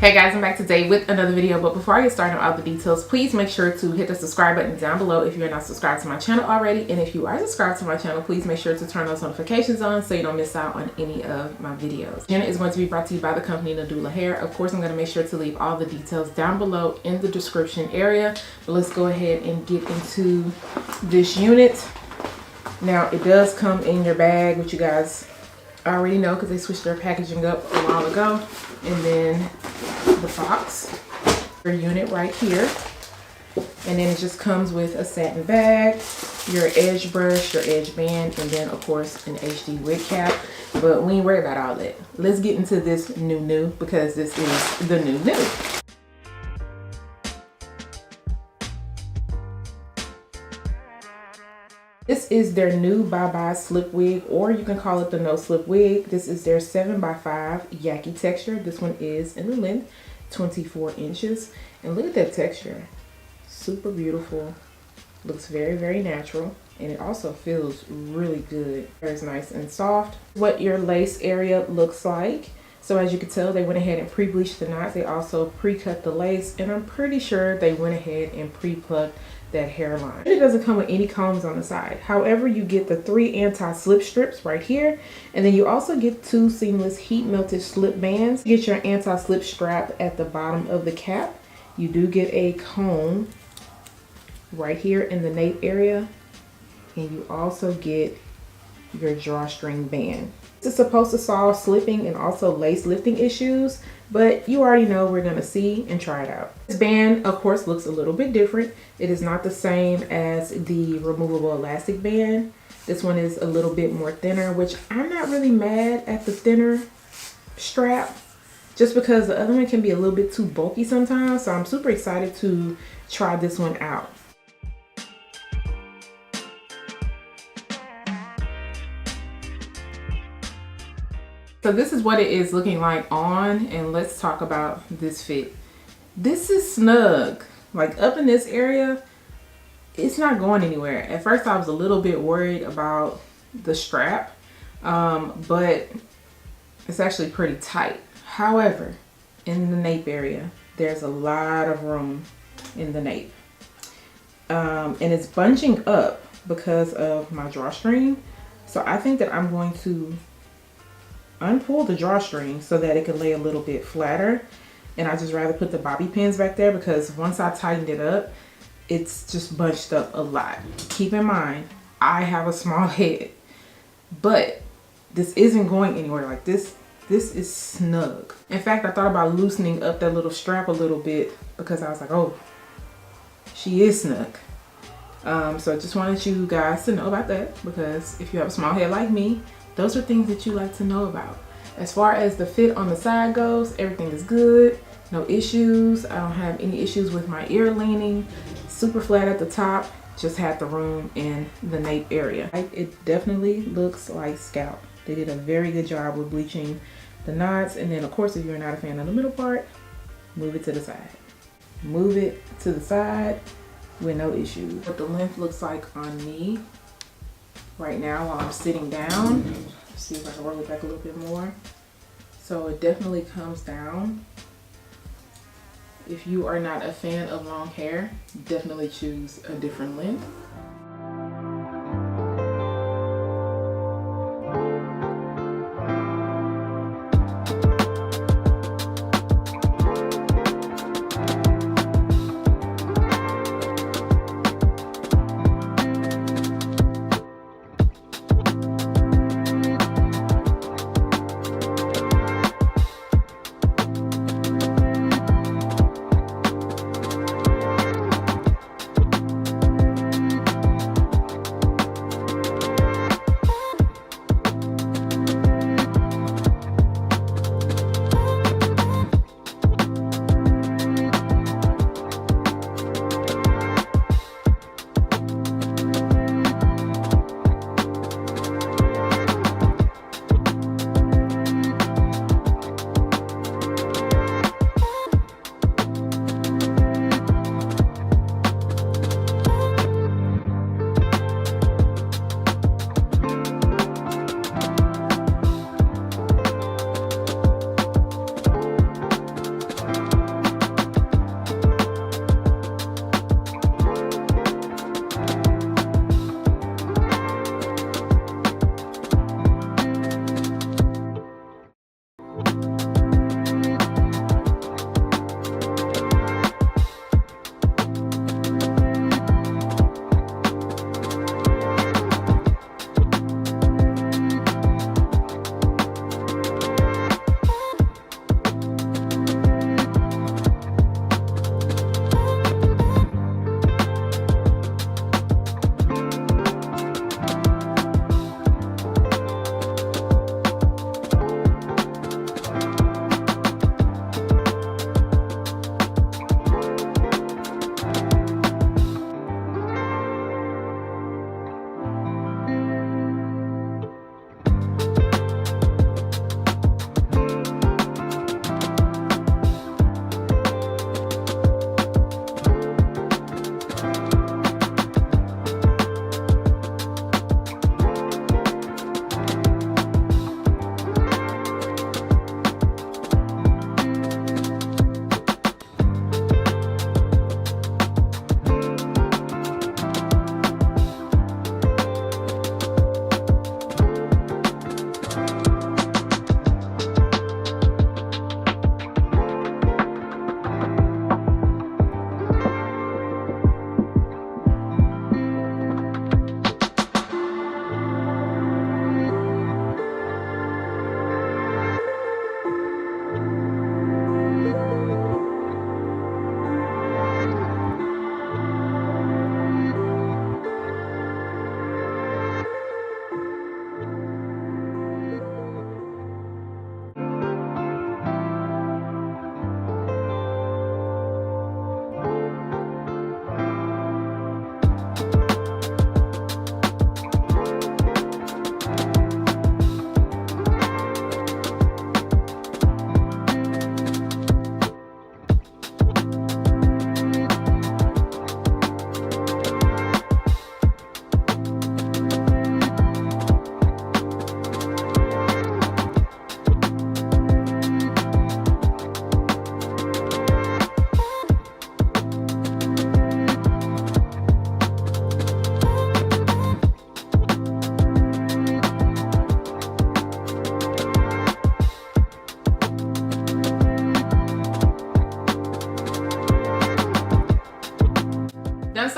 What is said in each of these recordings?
Hey guys, I'm back today with another video, but before I get started on all the details, please make sure to hit the subscribe button down below if you're not subscribed to my channel already, and if you are subscribed to my channel, please make sure to turn those notifications on so you don't miss out on any of my videos. Channel is going to be brought to you by the company Nadula Hair. Of course, I'm going to make sure to leave all the details down below in the description area, but let's go ahead and get into this unit. Now, it does come in your bag, which you guys already know because they switched their packaging up a while ago. And then the box, your unit right here. And then it just comes with a satin bag, your edge brush, your edge band, and then of course an HD wig cap. But we ain't worried about all that. Let's get into this new because this is the new. This is their new bye-bye slip wig, or you can call it the no slip wig. This is their 7x5 Yaki texture. This one is in the length 24 inches. And look at that texture. Super beautiful. Looks very, very natural. And it also feels really good. It's nice and soft. What your lace area looks like. So as you can tell, they went ahead and pre-bleached the knots. They also pre-cut the lace. And I'm pretty sure they went ahead and pre-plucked that hairline. It doesn't come with any combs on the side. However, you get the 3 anti-slip strips right here, and then you also get 2 seamless heat melted slip bands. You get your anti-slip strap at the bottom of the cap. You do get a comb right here in the nape area, and you also get your drawstring band. This is supposed to solve slipping and also lace lifting issues, but you already know we're gonna see and try it out. This band, of course, looks a little bit different. It is not the same as the removable elastic band. This one is a little bit more thinner, which I'm not really mad at the thinner strap, just because the other one can be a little bit too bulky sometimes. So I'm super excited to try this one out. So this is what it is looking like on, and let's talk about this fit. This is snug. Like up in this area, it's not going anywhere. At first I was a little bit worried about the strap, but it's actually pretty tight. However, in the nape area, there's a lot of room in the nape. And it's bunching up because of my drawstring. So I think that I'm going to unpull the drawstring so that it can lay a little bit flatter, and I just rather put the bobby pins back there because once I tightened it up, it's just bunched up a lot. Keep in mind, I have a small head, but this isn't going anywhere. Like this is snug. In fact, I thought about loosening up that little strap a little bit because I was like, oh, she is snug. So I just wanted you guys to know about that, because if you have a small head like me, those are things that you like to know about. As far as the fit on the side goes, everything is good. No issues. I don't have any issues with my ear leaning. Super flat at the top. Just had the room in the nape area. It definitely looks like scalp. They did a very good job with bleaching the knots. And then of course, if you're not a fan of the middle part, move it to the side. Move it to the side with no issues. What the length looks like on me right now while I'm sitting down. Let's see if I can roll it back a little bit more. So it definitely comes down. If you are not a fan of long hair, definitely choose a different length.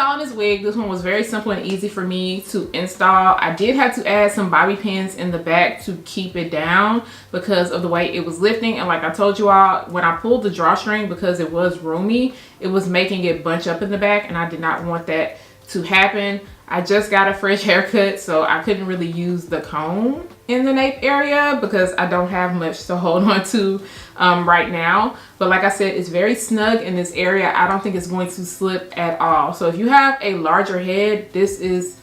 installing this wig, this one was very simple and easy for me to install. I did have to add some bobby pins in the back to keep it down because of the way it was lifting. And like I told you all, when I pulled the drawstring, because it was roomy, it was making it bunch up in the back, and I did not want that to happen. I just got a fresh haircut, so I couldn't really use the comb in the nape area because I don't have much to hold on to right now. But like I said, it's very snug in this area. I don't think it's going to slip at all. So if you have a larger head, this is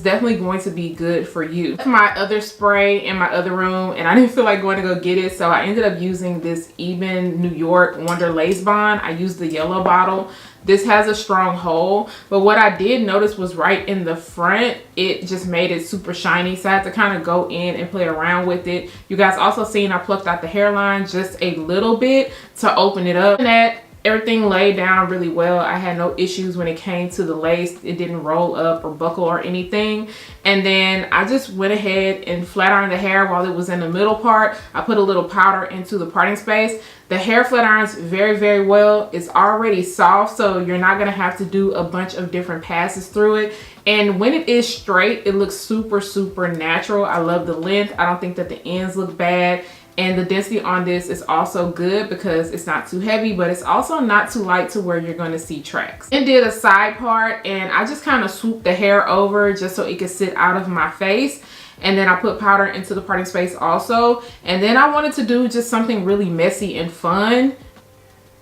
definitely going to be good for you. My other spray in my other room, and I didn't feel like going to go get it, so I ended up using this 𝐿 New York Wonder Lace Bond. I used the yellow bottle. This has a strong hold, but what I did notice was right in the front, it just made it super shiny, so I had to kind of go in and play around with it. You guys also seen I plucked out the hairline just a little bit to open it up, and that everything laid down really well. I had no issues when it came to the lace. It didn't roll up or buckle or anything. And then I just went ahead and flat ironed the hair while it was in the middle part. I put a little powder into the parting space. The hair flat irons very, very well. It's already soft, so you're not gonna have to do a bunch of different passes through it. And when it is straight, it looks super, super natural. I love the length. I don't think that the ends look bad. And the density on this is also good because it's not too heavy, but it's also not too light to where you're going to see tracks. And did a side part, and I just kind of swooped the hair over just so it could sit out of my face. And then I put powder into the parting space also. And then I wanted to do just something really messy and fun.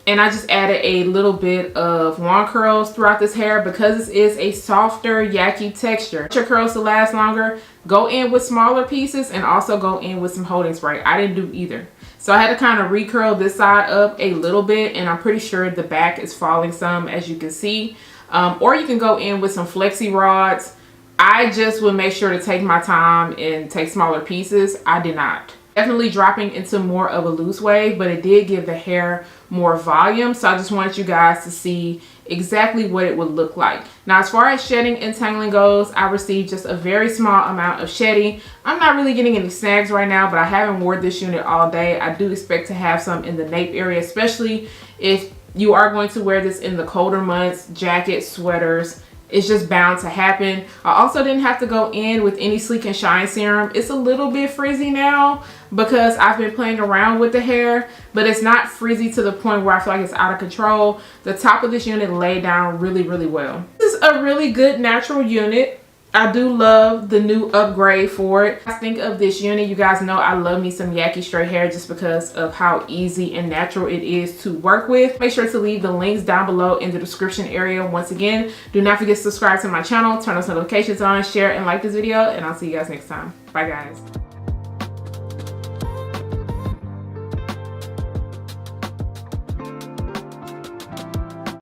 And I just added a little bit of wand curls throughout this hair because this is a softer, yaki texture. Want your curls to last longer, go in with smaller pieces and also go in with some holding spray. I didn't do either. So I had to kind of recurl this side up a little bit, and I'm pretty sure the back is falling some, as you can see. Or you can go in with some flexi rods. I just would make sure to take my time and take smaller pieces. I did not. Definitely dropping into more of a loose wave, but it did give the hair more volume. So I just wanted you guys to see exactly what it would look like. Now, as far as shedding and tangling goes, I received just a very small amount of shedding. I'm not really getting any snags right now, but I haven't worn this unit all day. I do expect to have some in the nape area, especially if you are going to wear this in the colder months, jackets, sweaters. It's just bound to happen. I also didn't have to go in with any Sleek and Shine serum. It's a little bit frizzy now because I've been playing around with the hair, but it's not frizzy to the point where I feel like it's out of control. The top of this unit laid down really, really well. This is a really good natural unit. I do love the new upgrade for it. I think of this unit, you guys know I love me some Yaki Straight hair just because of how easy and natural it is to work with. Make sure to leave the links down below in the description area. Once again, do not forget to subscribe to my channel, turn those notifications on, share and like this video, and I'll see you guys next time. Bye guys.